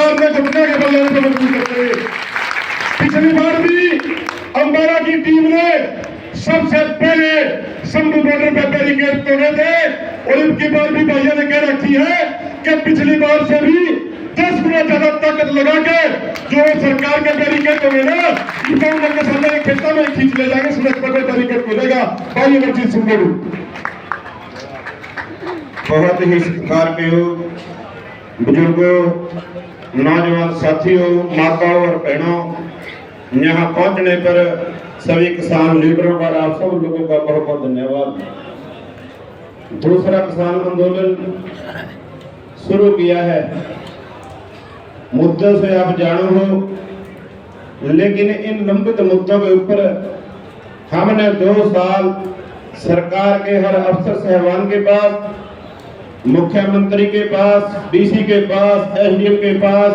सरकार ने घुटने के बल जाने से मजबूर करते। पिछली बार भी अम्बाला की टीम ने सबसे पहले शंभू बॉर्डर पे बैरिकेड तोड़े थे और इनकी बार भी भैया ने कह रखी है कि पिछली बार से भी 10 गुना ज्यादा ताकत लगा के जो सरकार के बैरिकेड तोड़े ना इनको उनके सामने खेतों में खींच ले जाएंगे, सड़क पर बैरिकेड खोलेगा। भाई अमरजीत सिंह गुरु बहुत ही सत्कार के हो बुजुर्गों, नौजवान साथियों, माताओं और बहनों, यहाँ पहुंचने पर सभी किसान लीडरों का आप सब लोगों का बहुत बहुत धन्यवाद। दूसरा किसान आंदोलन शुरू किया है, मुद्दों से आप जाणू हो, लेकिन इन लंबित मुद्दों के ऊपर हमने 2 साल सरकार के हर अफसर साहबान के पास, मुख्यमंत्री के पास, डीसी के पास, एसडीएम के पास,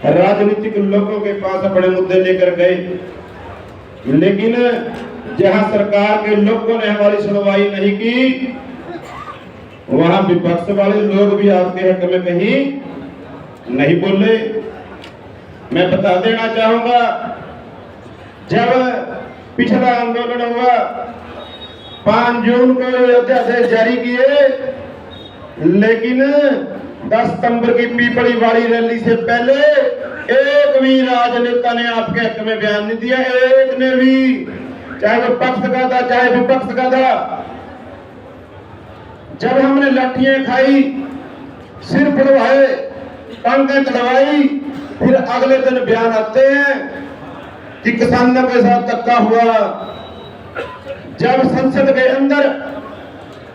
राजनीतिक लोगों के पास अपने मुद्दे लेकर गए, लेकिन जहां सरकार के लोगों ने हमारी सुनवाई नहीं की, वहां विपक्ष वाले लोग भी आपके हक में कहीं नहीं बोले। मैं बता देना चाहूंगा, जब पिछला आंदोलन हुआ 5 जून को अध्यादेश जारी किए, लेकिन 10 सितंबर की पीपड़ी वाली रैली से पहले एक भी राजनेता ने आपके हक में बयान नहीं दिया, एक ने भी, चाहे वो पक्ष का था चाहे विपक्ष का था। जब हमने लाठियां खाई, सिर पड़वाए, टांगें चढ़वाई, फिर अगले दिन बयान आते हैं कि किसानों के साथ धक्का हुआ। जब संसद के अंदर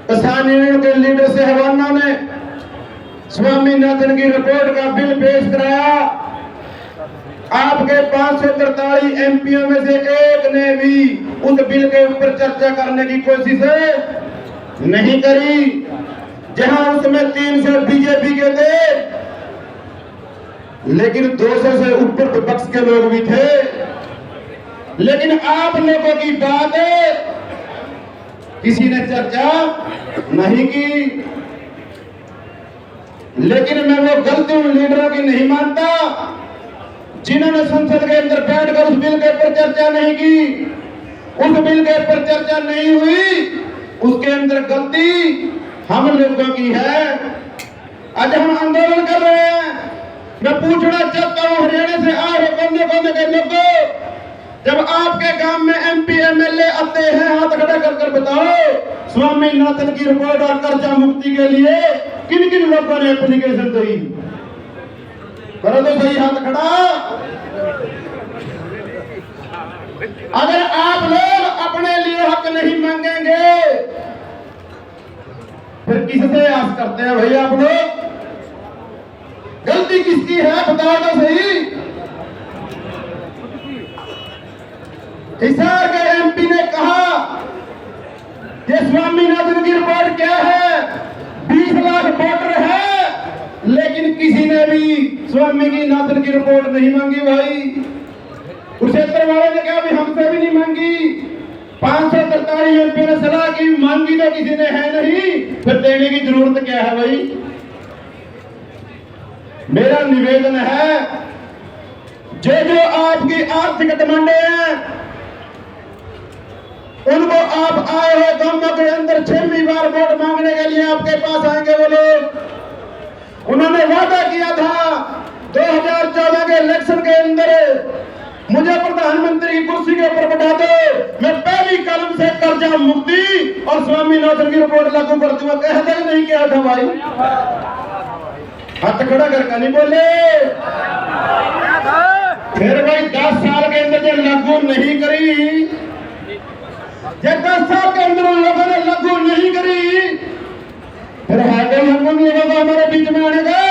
किसान यूनियन के लीडर साहबानों ने स्वामीनाथन की रिपोर्ट का बिल पेश कराया, आपके 543 एमपीओ में से एक ने भी उस बिल के ऊपर चर्चा करने की कोशिश नहीं करी, जहां उसमें 300 बीजेपी के थे, लेकिन 200 से ऊपर विपक्ष के लोग भी थे। लेकिन आप लोगों की बात किसी ने चर्चा नहीं की। लेकिन मैं वो गलती उन लीडरों की नहीं मानता जिन्होंने संसद के अंदर बैठकर उस बिल के ऊपर चर्चा नहीं की। उस बिल के ऊपर चर्चा नहीं हुई, उसके अंदर गलती हम लोगों की है। आज हम आंदोलन कर रहे हैं। मैं पूछना चाहता हूं हरियाणा से आए कोने कोने के लोगों, जब आपके गांव में एमपी एमएलए आते हैं, हाथ खड़ा कर बताओ स्वामीनाथन की रिपोर्ट और कर्जा मुक्ति के लिए किन किन लोगों ने एप्लीकेशन दी? करो तो सही हाथ खड़ा। अगर आप लोग अपने लिए हक नहीं मांगेंगे, फिर किससे आस करते हैं भैया आप लोग? गलती किसकी है बताओ तो सही। हिसार के एमपी ने कहा कि स्वामीनाथन की रिपोर्ट क्या है, 20 लाख वोटर है, लेकिन किसी ने भी स्वामीनाथन की रिपोर्ट नहीं मांगी। भाई कुरुक्षेत्र वाले ने कहा भी हमसे भी नहीं मांगी। 543 एमपी ने सलाह की, मांगी तो किसी ने है नहीं, फिर देने की जरूरत क्या है? भाई मेरा निवेदन है, जो आपकी आर्थिक डिमांडे हैं उनको आप आए हो गांव के अंदर 6वीं बार वोट मांगने के लिए आपके पास आएंगे वो लोग। उन्होंने वादा किया था 2014 के इलेक्शन के अंदर मुझे प्रधानमंत्री की कुर्सी के ऊपर बैठा दो, मैं पहली कलम से कर्जा मुक्ति और स्वामीनाथन की रिपोर्ट लागू कर दूंगा। कहते नहीं किया था भाई? हाथ खड़ा करके नहीं बोले। फिर भाई 10 साल के अंदर जो लागू नहीं करी, जब 10 साल के अंदर उन लोगों ने लागू नहीं करी, फिर हाथ लोगों को हमारे बीच में आने का।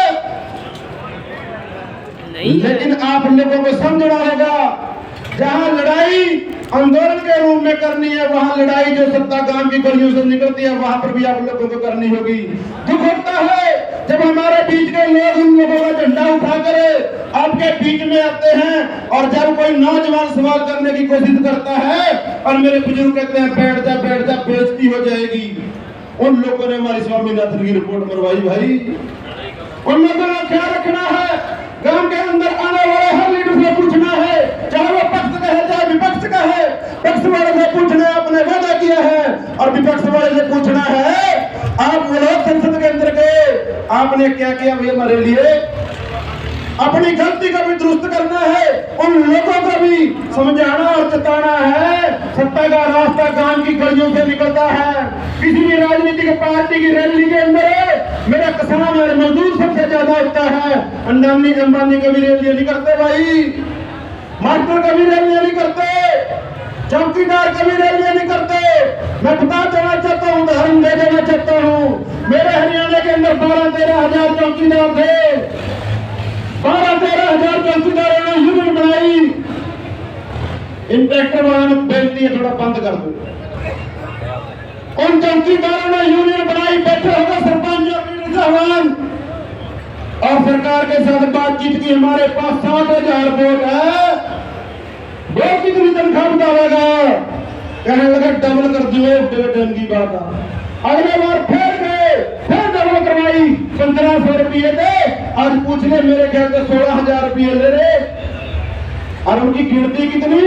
लेकिन आप लोगों को समझना होगा, जहां लड़ाई आंदोलन के रूप में करनी है, वहां लड़ाई जो सत्ता गांव की गलियों से निकलती है, वहां पर भी आप लोगों को करनी होगी। दुख होता है जब हमारे बीच के लोग उन लोगों का झंडा उठाकर आपके बीच में आते हैं, और जब कोई नौजवान सवाल करने की कोशिश करता है और मेरे बुजुर्ग कहते हैं बैठ जा बेइज्जती हो जाएगी। उन लोगों ने हमारी स्वामीनाथन की रिपोर्ट मरवाई। भाई उन लोगों का ख्याल रखना है। के अंदर आने वाले हर लीडर से पूछना है, चाहे वो पक्ष का है चाहे विपक्ष का है, पक्ष वाले से पूछना है आपने वादा किया है, और विपक्ष वाले से पूछना है आप वो लोग संसद के अंदर गए, आपने क्या किया हमारे लिए। अपनी गलती का भी दुरुस्त करना है, उन लोगों को भी समझाना और चेताना है। सत्ता का रास्ता गांव की गलियों से निकलता है। किसी भी राजनीतिक पार्टी की रैली के अंदर मेरा किसान और मजदूर सबसे ज्यादा होता है। अंबानी कभी रैलियां नहीं करते भाई, मास्टर कभी रैलियां नहीं करते, चौकीदार कभी रैलियां नहीं करते। मैं बता देना चाहता हूँ, उदाहरण दे देना चाहता हूँ। मेरे हरियाणा के अंदर 12-13 हजार चौकीदार थे। 12-13 हजार चौकीदारों ने यूनियन बनाई। इन ट्रैक्टर वालों ने बेनती है थोड़ा बंद कर दो। उन चौकीदारों ने यूनियन बनाई, बैठे होगा सरपंच और लीडर साहबान, और सरकार के साथ बातचीत की। हमारे पास 60,000 वोट है, वोट कितनी तनख्वाह बतावेगा, कहने लगा डबल कर दिए। डेढ़ की बात है। अगले बार फिर गए, फिर डबल करवाई, 1500 रुपये थे, आज पूछ ले मेरे ख्याल से 16,000 रुपये ले रहे। और उनकी गिनती कितनी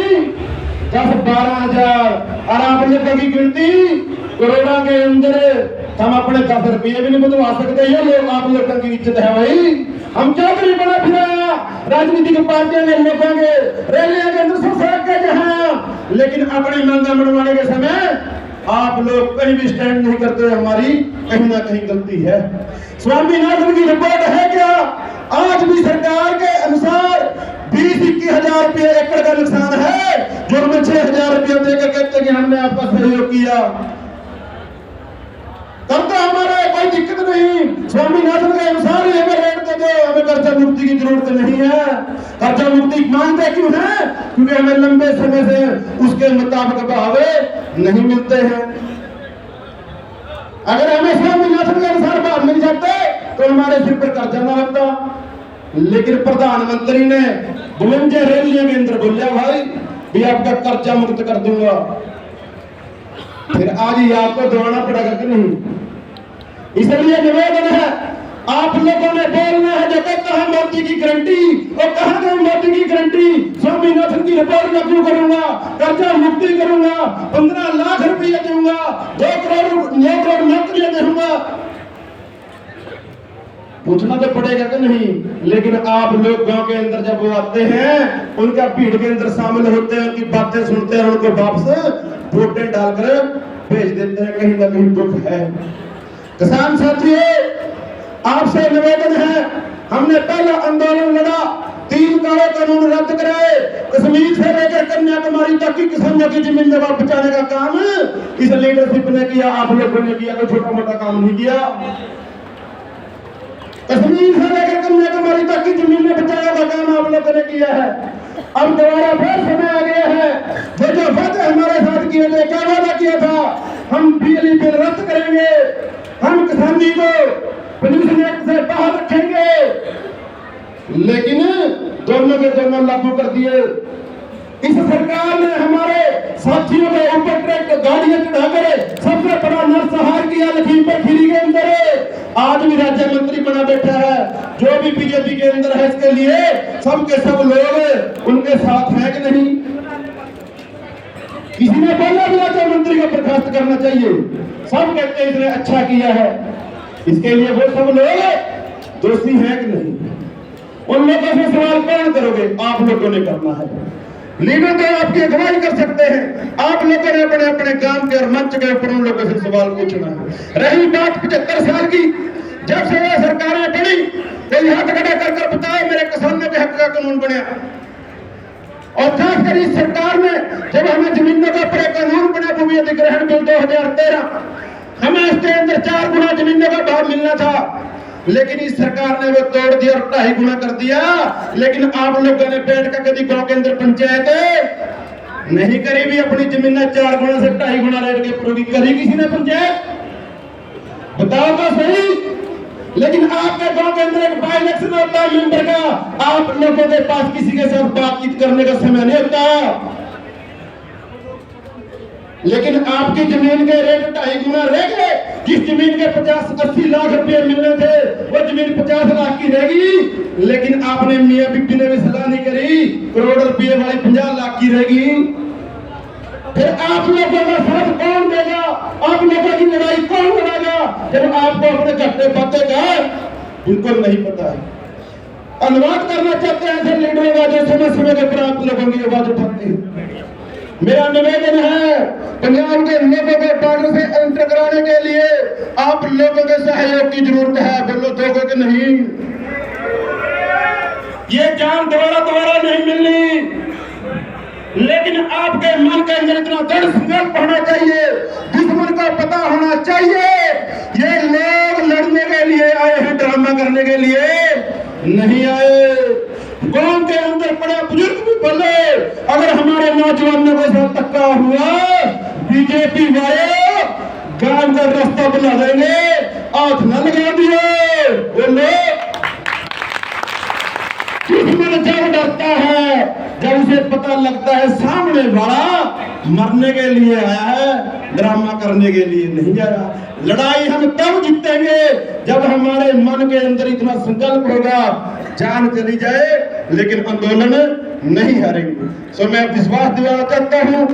10-12 हजार, और आप लोगों की गिनती करोड़ों के अंदर। हम अपने 10 रुपये भी नहीं बदलवा सकते। ये लोग आप लोगों की इज्जत है भाई। हम चौधरी बना फिराया राजनीतिक पार्टियों ने लोगों के रैलियों के अंदर सड़क के जहां, लेकिन अपनी मांगा मनवाने के समय आप लोग कहीं भी स्टैंड नहीं करते। हमारी कहीं ना कहीं गलती है। स्वामीनाथन की रिपोर्ट है क्या? आज भी सरकार के अनुसार 20-21 हजार रुपये एकड़ का नुकसान है, जो हमें 6,000 रुपये देकर कहते कि हमने आपका सहयोग किया। तब तो हमारा कोई दिक्कत नहीं। स्वामीनाथन के अनुसार ही हमें रेट दे दो, हमें कर्जा मुक्ति की जरूरत नहीं है। कर्जा मुक्ति मांगते क्यों है? क्योंकि हमें लंबे समय से उसके मुताबिक बहावे नहीं मिलते हैं। अगर हमें स्वामीनाथन के अनुसार भाव मिल जाते तो हमारे सिर पर कर्जा ना लगता। लेकिन प्रधानमंत्री ने 52 रैलियों के अंदर बोलिया भाई भी आपका कर्जा मुक्त कर दूंगा। फिर आज ही आपको दौड़ना पड़ेगा कि नहीं? इसलिए निवेदन है, आप लोगों ने बोलना है। जब तक कहा मोदी की गारंटी, और कहा गई मोदी की गारंटी, स्वामीनाथन की रिपोर्ट लागू करूंगा, कर्जा मुक्ति करूंगा, 15 लाख रुपये दूंगा, 2 करोड़ नौकरियां दूंगा। पूछना तो पड़ेगा कि नहीं? लेकिन आप लोग गांव के अंदर जब वो आते हैं, उनका भीड़ के अंदर शामिल होते हैं, उनकी बातें सुनते हैं, उनको वापस वोटें डालकर भेज देते हैं। कहीं ना कहीं दुख है। किसान साथियों, आपसे निवेदन है, हमने पहला आंदोलन लड़ा, 3 काले कानून रद्द कराए, कश्मीर से लेकर कन्याकुमारी तक की किसानों की जमीन जगह बचाने का काम इस लीडरशिप ने किया। आप लोगों ने किया, कोई छोटा मोटा काम नहीं किया। कश्मीर से लेकर कन्याकुमारी तक की जमीन में बचाने का काम आप लोगों ने किया है। अब दोबारा फिर समय आ गया है, जो वादे हमारे साथ किए थे, क्या वादा किया था? हम बिजली बिल रद्द करेंगे, हम किसानी को पोल्यूशन एक्ट से बाहर रखेंगे, लेकिन दोनों के दोनों लागू कर दिए। इस सरकार ने हमारे साथियों के ऊपर ट्रैक्टर गाड़ियां चढ़ाकर सबसे बड़ा नरसंहार किया लखीमपुर खीरी के अंदर। आज भी राज्य मंत्री बना बैठा है, जो भी बीजेपी के अंदर है, इसके लिए सब के सब लोग उनके साथ हैं कि नहीं? किसी ने बोला भी राज्य मंत्री को बर्खास्त करना चाहिए, सब कहते हैं इसने अच्छा किया है। इसके लिए वो सब लोग दोषी हैं कि नहीं? उन लोगों से सवाल कौन करोगे? आप लोगों ने करना है। लीडर तो आपकी अगुवाई कर सकते हैं, आप लोगों ने अपने अपने काम के और मंच के ऊपर उन लोगों से सवाल पूछना है। रही बात 75 साल की, जब से वह सरकारें बनी, तो हाथ खड़ा कर बताओ मेरे किसानों के हक का कानून बनया। और खासकर इस सरकार ने जब हमें जमीनों का ऊपर कानून बना, भूमि अधिग्रहण बिल 2013, हमें इसके अंदर 4 गुना जमीनों का भाव मिलना था, लेकिन इस सरकार ने वो तोड़ दिया और 2.5 गुना कर दिया। लेकिन आप लोगों ने बैठ कर कभी गांव के अंदर पंचायत नहीं करी भी, अपनी जमीन 4 गुना से 2.5 गुना रेट के ऊपर करी किसी ने पंचायत? बताओ तो सही। लेकिन आपके गांव के अंदर एक बाई इलेक्शन होता है मेंबर का, आप लोगों के पास किसी के साथ बातचीत करने का समय नहीं होता। लेकिन आपकी जमीन के रेट 2.5 गुना रह गए। जिस जमीन के 50-80 लाख रुपए मिलने थे वो जमीन 50 लाख की रहेगी, लेकिन आपने मियां बीबी ने भी सलाह नहीं करी, करोड़ रुपए वाली 50 लाख की रहेगी। फिर आप लोगों का साथ कौन देगा? आप लोगों की लड़ाई कौन लड़ेगा जब आपको अपने घटने पाते का बिल्कुल नहीं पता है। अनुवाद करना चाहते हैं ऐसे लीडरों का जो समय समय के ऊपर आप लोगों की आवाज उठाते हैं। मेरा निवेदन है, पंजाब के लोगों को बॉर्डर से एंटर कराने के लिए आप लोगों के सहयोग की जरूरत है। बोलो दोगे कि नहीं? ये जान दोबारा नहीं मिलनी, लेकिन आपके मन के अंदर इतना दृढ़ संकल्प होना चाहिए, दुश्मन को पता होना चाहिए ये लोग लड़ने के लिए आए हैं, ड्रामा करने के लिए नहीं आए। गांव के अंदर पड़े बुजुर्ग भी बोले अगर हमारे नौजवानों के साथ धक्का हुआ बीजेपी वाले गांव का रास्ता बना देंगे, हाथ न लगा दिए। बोले दुश्मन जब डरता है, जब उसे पता लगता है सामने वाला मरने के लिए आया है, ड्रामा करने के लिए नहीं आ रहा। लड़ाई हम तब जीतेंगे जब हमारे मन के अंदर इतना संकल्प होगा, जान चली जाए लेकिन आंदोलन नहीं हारेंगे। सो मैं विश्वास दिलाना चाहता हूँ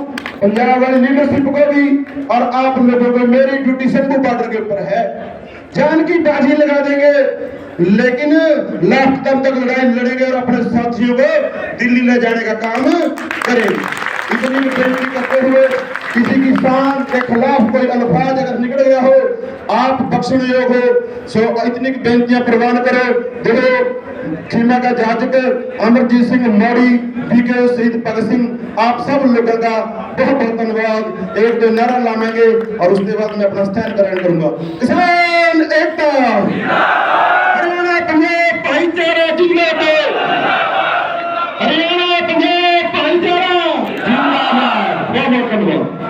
पंजाब वाली लीडरशिप को भी, और आप लोगों को मेरी ड्यूटी शंभू बॉर्डर के ऊपर है, जान की बाजी लगा देंगे, लेकिन लास्ट तक लड़ाई लड़ेंगे और अपने साथियों को दिल्ली ले जाने का काम करेंगे। इतनी बेनती करते हुए किसी की शान के खिलाफ कोई अल्फाज अगर निकल गया हो, आप बख्शने योग हो, सो इतनी बेनतियां प्रवान करो। देखो सीमा का जाजक अमरजीत सिंह मौड़ी, बीके शहीद भगत सिंह, आप सब लोगों का बहुत बहुत धन्यवाद। एक दो नारा लाएंगे और उसके बाद मैं अपना स्टैंड ग्रहण करूंगा। किसान एकता, हरियाणा पंजाब भाईचारा जिंदाबाद, हरियाणा पंजाब भाईचारा जिंदाबाद। बहुत बहुत धन्यवाद।